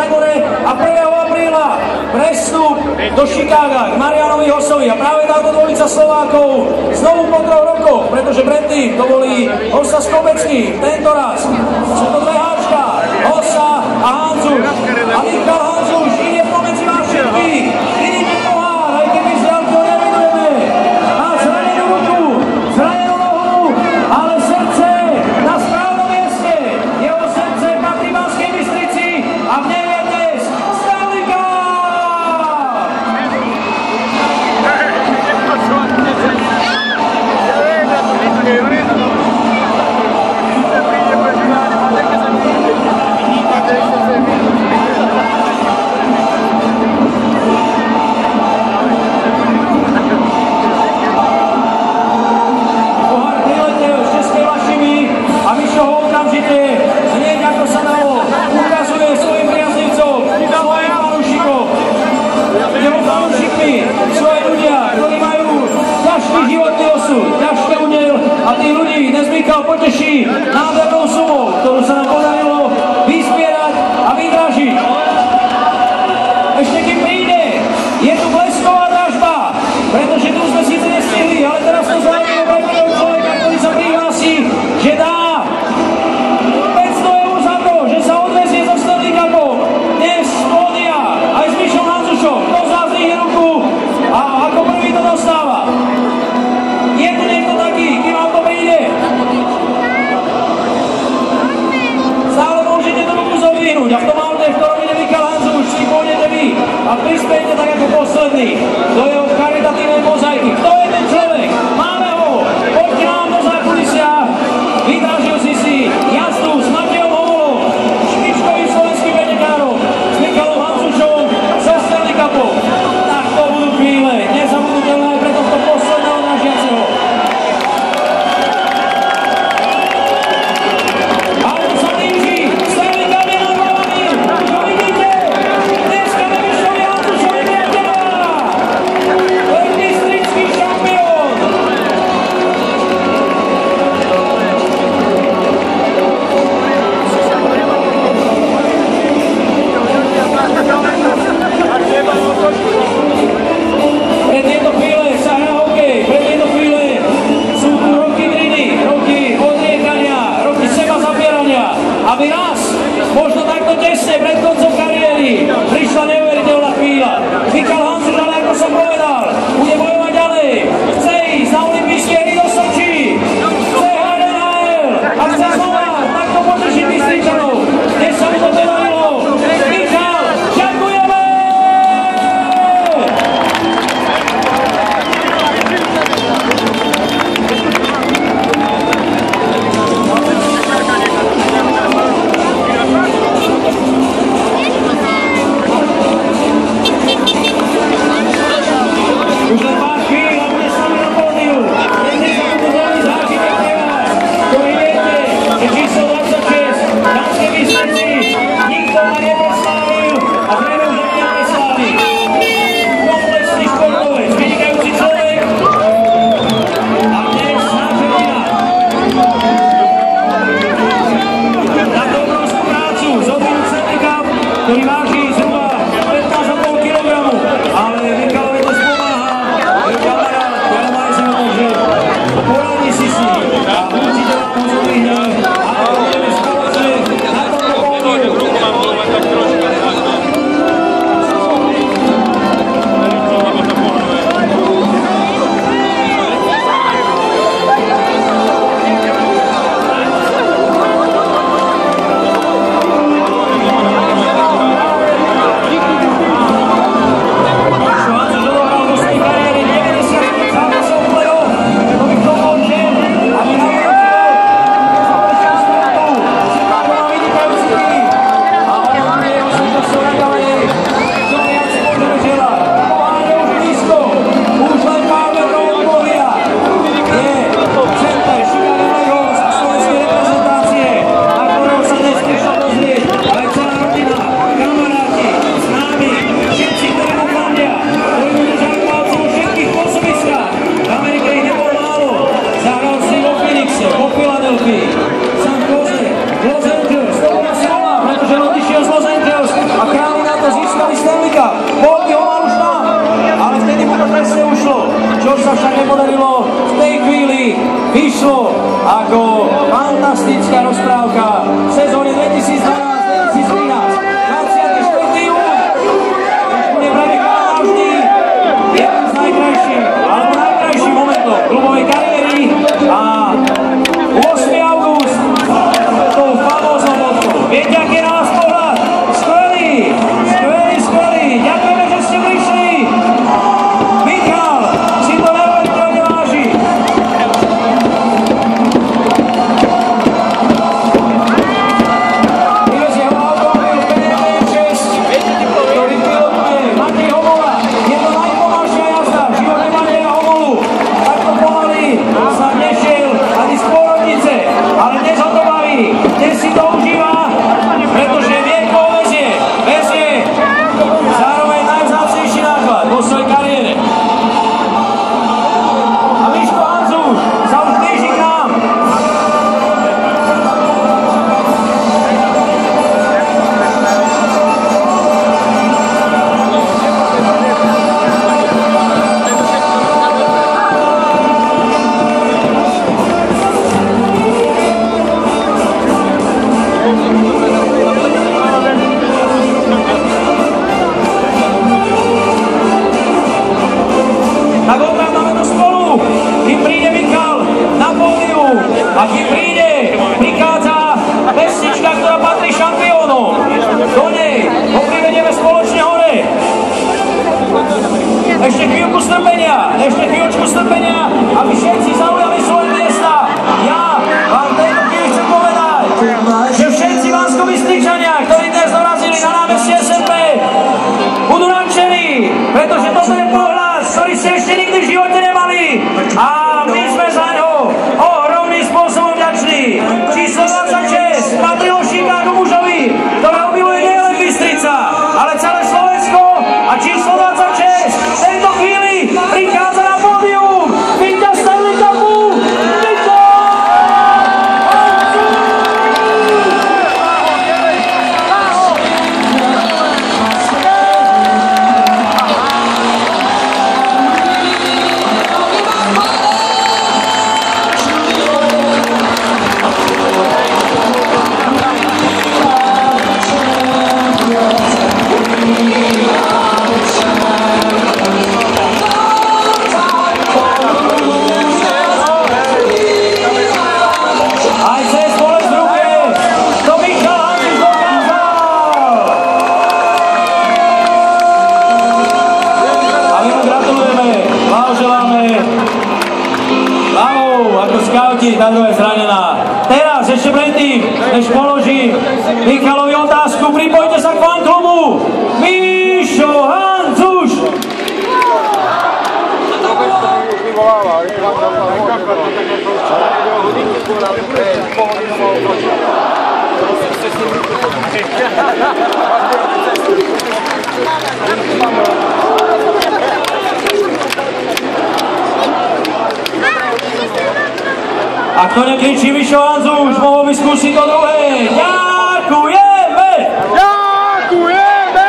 Gore a 1. apríla prestup do Chicaga k Marianovi Hossovi. A práve táto dvojica Slovákov znovu po 3 rokoch, pretože predtým to boli Hossa s Kopeckým. Tento raz sú to dve háčka, Hossa a Hanzuš. A Michal Hanzuš ide pomedzi vás všetkých. Vidíte pohár, aj keby zľavku nevidujeme. Má zranenú ruku, zranenú nohu, ale srdce na správnom mieste. Jeho srdce patrí Banskej Bystrici a v nej je dnes Stanley Cup! Pohár priletel z Českej Vlašimi a Mišo ho okamžite hneď ako sa dalo ukazuje svojim priaznivcom, svojim fanúšikom. Jeho fanúšikmi sú aj ľudia, ktorí majú ťažký životný osud, ťažký údel a tých ľudí dnes Michal poteší nádhernou sumou, ktorú sa nám podarilo vyzbierať a vydražiť. Ešte kým príde, je tu blesková dražba, pretože tu sme síce nestihli, ale teraz to zaujímavé pre prvého človeka, ktorý sa prihlási, že dá 500 eur za to, že sa odvezie so Stanley Cupom dnes z pódia aj s Mišom Hanzušom. Kto z vás zdvihne ruku a ako prvý to dostáva? Je tu niekto taký, kým vám to príde? Stále môžete tú ruku zodvihnúť a v tom aute, v ktorom ide Michal Hanzuš, si pôjdete vy a prispiejte tak ako posledný do jeho charitatívnej mozaiky. Kto je ten človek? Máme ho! Poďte nám do zákulisia. Vydražil si jazdu s Matejom Hovolom, špičkovým slovenským pretekárom, s Michalom Hanzušom, so Stanley Cupom. Tak to budú chvíle, nezabudnutelné aj pre tohto posledného dražiaceho. Auto sa blíži, Stanley Cup je nad hlavami, už ho vidíte, dneska na Mišovi Hanzušovi priateľa. To je bystrický šampión. Pre tieto chvíle sa hrá hokej, pre tieto chvíle sú tu roky driny, roky odriekania, roky seba zabierania, aby raz, možno takto tesne pred koncom kariéry, prišla neuveriteľná chvíľa. Michal Hanzuš, ale ako som povedal, bude bojovať ďalej, chce ísť na olympijské hry do Soči, chce hrať NHL a chce znova takto potešiť Bystričanov. Dnes sa mu to podarilo. Michal, ďakujeme! Už len pár chvíľ a bude s nami na pódiu. Dnes sa tu zvoní zážitek pre vás, ktorý viete, že číslo 26 v Banskej Bystrici nikto ma nepreslávil a zrejme už ani nepreslávi. Komplexný športovec, vynikajúci človek a dnes náš hrdina. Za tú obrovskú prácu zodvinúť Stanley Cup, ktorý váži zhruba 15,5 kg, ale Michalovi to spomáha. Je kamarát, Jan Majzel, takže poradí si s ním a určite vám ho zodvihne. A to budeme spoločne na tomto pódiu. ešte nikdy v živote nemali. A my sme za ňo ohromným spôsobom vďační. Číslo 26 patrilo Chicago mužovi, ktoré obmiluje nielen Bystrica, ale celé Slovensko. A číslo 26 v tejto chvíli prichádza na pódium. Víťaz Stanley Cupu, Viktor! Tá druhá je zranená. Teraz ešte predtým, než položím Michalovi otázku, pripojte sa k fanklubu. Míšo Hancuš! A kto nekričí Míšo Hancuš, mohol by skúsiť to druhé. Ďakujeme! Ďakujeme!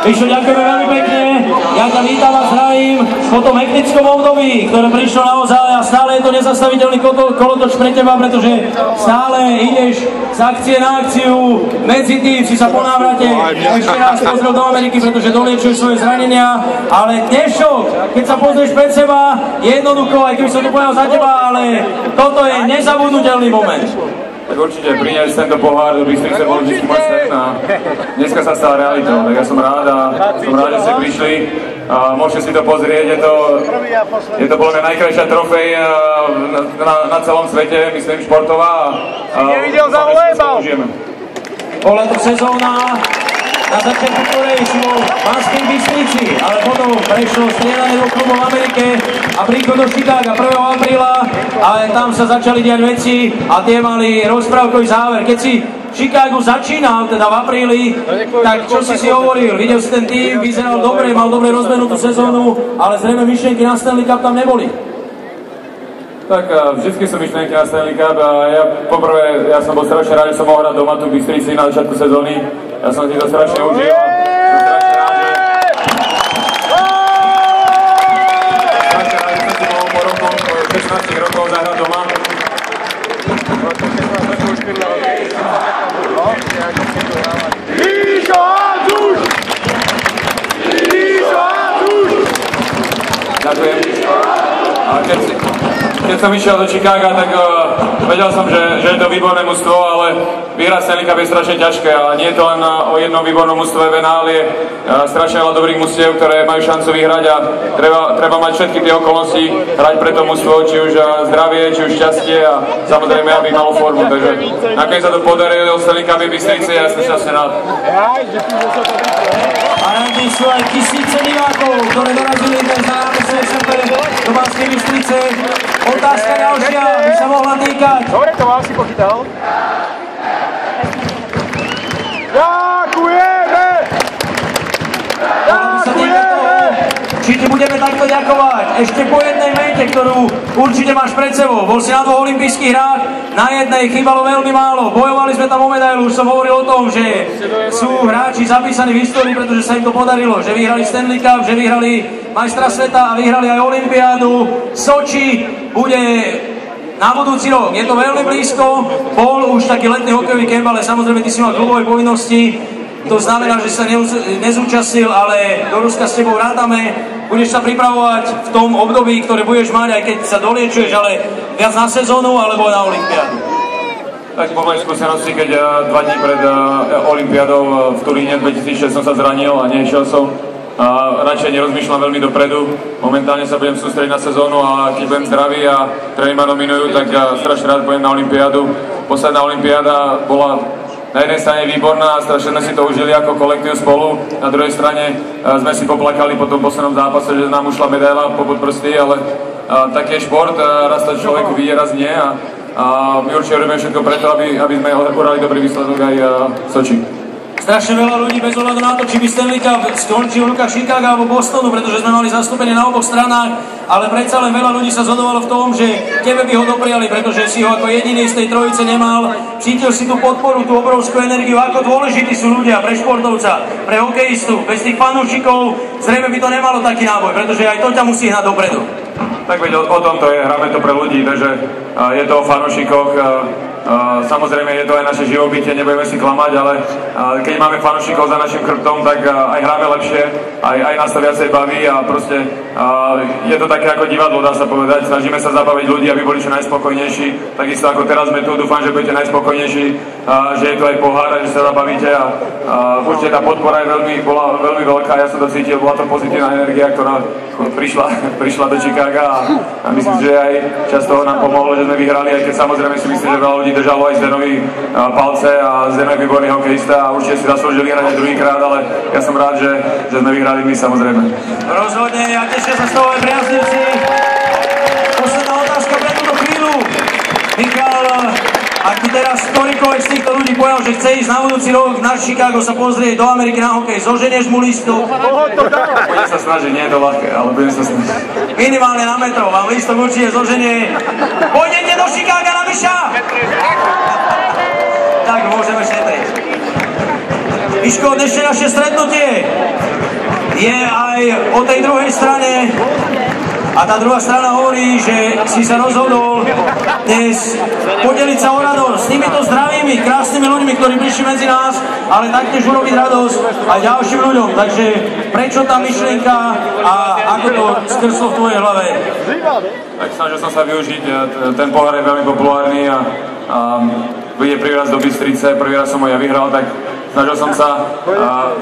Míšo, ďakujeme veľmi pekne. Ja ťa vítam a zdravím po tom hektickom období, ktoré prišlo naozaj a stále je to nezastaviteľný kolotoč pre teba, pretože stále ideš z akcie na akciu, medzi tým si sa po návrate ešte raz pozrel do Ameriky, pretože doliečuješ svoje zranenia, ale dnešok, keď sa pozrieš pred seba, jednoducho, aj keby som to povedal za teba, ale toto je nezabudnutelný moment. Tak určite priniesť tento pohár do Bystrice bol vždy môj sen a dneska sa stala realitou, tak ja som rád a som rád, že ste prišli a môžete si to pozrieť, je to podľa mňa najkrajšia trofej na celom svete, myslím športová a nevidel za ulébal. Bola to sezóna, na začiatku ktorej šlo v Banskej Bystrici, ale potom prešlo strieľanie do klubu v Amerike a príchod do Chicaga 1. apríla, ale tam sa začali diať veci a tie mali rozprávkový záver. Keď si Chicago začínal, teda v apríli, tak čo si hovoril? Videl si ten tým, vyzeral dobre, mal dobre rozbenutú sezónu, ale zrejme myšlienky na Stanley Cup tam neboli. Tak vždycky sú myšlienky na Stanley Cup a ja som bol strašne rád, že som mohol hrať doma tu v Bystrici na začiatku sezóny. Ja som si to strašne užil a som strašne rád, že som si mohol po rokom, 16 rokov zahrať doma. Míšo Hancuš! Míšo Hancuš! Ďakujem. A keď som išiel do Chicaga, tak vedel som, že je to výborné mužstvo, ale vyhrať Stanley Cup je strašne ťažké a nie je to len o jednom výbornom mužstve. Venál je strašne veľa dobrých mužstiev, ktoré majú šancu vyhrať a treba mať všetky tie okolnosti, hrať pre to mužstvo, či už zdravie, či už šťastie a samozrejme, aby malo formu. Takže nakoniec sa to podarilo, Stanley Cup je Bystrici a ja som šťastne rád. A radi sú aj tisíce divákov, ktoré dorazili dnes na SFP do Banskej Bystrice. Otázka ďalšia by sa mohla týkať. Dobre, to vám si pochytal. Ďakujeme! Či ti budeme takto ďakovať ešte po jednej mete, ktorú určite máš pred sebou. Bol si na 2 olympijských hrách, na jednej chýbalo veľmi málo. Bojovali sme tam o medailu, už som hovoril o tom, že sú hráči zapísaní v histórii, pretože sa im to podarilo, že vyhrali Stanley Cup, že vyhrali majstra sveta a vyhrali aj olympiádu. Soči bude na budúci rok. Je to veľmi blízko, bol už taký letný hokejový kemp, ale samozrejme ty si mal klubové povinnosti. To znamená, že sa nezúčastnil, ale do Ruska s tebou rátame. Budeš sa pripravovať v tom období, ktoré budeš mať, aj keď sa doliečuješ, ale viac na sezónu alebo na olympiádu. Tak po mojej skúsenosti, keď 2 dní pred olympiádou v Turíne 2006 som sa zranil a nešiel som, a radšej nerozmýšľam veľmi dopredu. Momentálne sa budem sústrediť na sezónu a keď budem zdravý a tréneri ma nominujú, tak strašne rád pôjdem na olympiádu. Posledná olympiáda bola na jednej strane výborná a strašne sme si to užili ako kolektív spolu, na druhej strane sme si poplakali po tom poslednom zápase, že nám ušla medaila popod prsty, ale taký je šport, raz to človeku vyjde, raz nie a my určite robíme všetko preto, aby sme urali dobrý výsledok aj v Soči. Strašne veľa ľudí bez ohľadu na to, či by Stanley Cup skončil v rukách Chicaga alebo Bostonu, pretože sme mali zastúpenie na oboch stranách, ale predsa len veľa ľudí sa zhodovalo v tom, že tebe by ho dopriali, pretože si ho ako jediný z tej trojice nemal. Cítil si tú podporu, tú obrovskú energiu, ako dôležití sú ľudia pre športovca, pre hokejistu. Bez tých fanúšikov zrejme by to nemalo taký náboj, pretože aj to ťa musí hnať dopredu. Tak veď o tom to je, hráme to pre ľudí, takže je to o fanúšikoch. Samozrejme je to aj naše živobytie, nebudeme si klamať, ale keď máme fanúšikov za našim chrbtom, tak aj hráme lepšie, aj nás to viacej baví a proste je to také ako divadlo, dá sa povedať. Snažíme sa zabaviť ľudí, aby boli čo najspokojnejší, takisto ako teraz sme tu, dúfam, že budete najspokojnejší, že je to aj pohár a že sa zabavíte a určite tá podpora bola veľmi veľká, ja som to cítil, bola to pozitívna energia, ktorá prišla do Chicaga a myslím, že aj čas toho nám pomohlo, že sme vyhrali, aj keď samozrejme si myslím, že veľa ľudí držalo aj Zdenovi palce a Zdeno je výborný hokejista a určite si zaslúžili hrať aj druhýkrát, ale ja som rád, že sme vyhrali my samozrejme. Rozhodne a tešia sa z toho aj priaznivci. Posledná otázka pre túto chvíľu. Michal, ak ti teraz ktorýkoľvek z týchto ľudí povedal, že chce ísť na budúci rok na Chicago sa pozrieť do Ameriky na hokej, zoženieš mu lístok? Budem sa snažiť, nie je to ľahké, ale budem sa snažiť. Minimálne na metro, vám lístok určite zoženie. Pôjdete do Chicaga na Miša? Tak môžeme šetriť. Miško, dnešné naše stretnutie je aj o tej druhej strane a tá druhá strana hovorí, že si sa rozhodol dnes podeliť sa o radosť s týmito zdravými, krásnymi ľuďmi, ktorí prišli medzi nás, ale taktiež urobiť radosť aj ďalším ľuďom. Takže prečo tá myšlienka a ako to skrslo v tvojej hlave? Tak snažil som sa využiť, ten pohár je veľmi populárny a bude prvý raz do Bystrice, prvý raz som ho ja vyhral, tak snažil som sa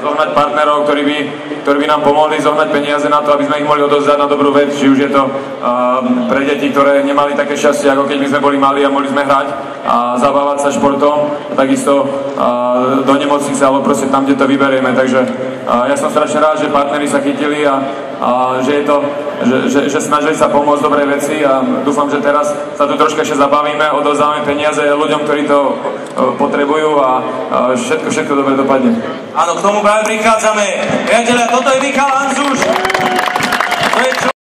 zohnať partnerov, ktorí by nám pomohli zohnať peniaze na to, aby sme ich mohli odovzdať na dobrú vec, či už je to pre deti, ktoré nemali také šťastie, ako keď my sme boli mali a mohli sme hrať a zabávať sa športom, takisto do nemocnice, alebo proste tam, kde to vyberieme. Takže ja som strašne rád, že partneri sa chytili a že je to, že snažili sa pomôcť dobrej veci a dúfam, že teraz sa tu troška ešte zabavíme, odovzdáme peniaze ľuďom, ktorí to potrebujú a všetko dobre dopadne. Áno, k tomu práve prichádzame. Priatelia, toto je Michal Hanzuš. To je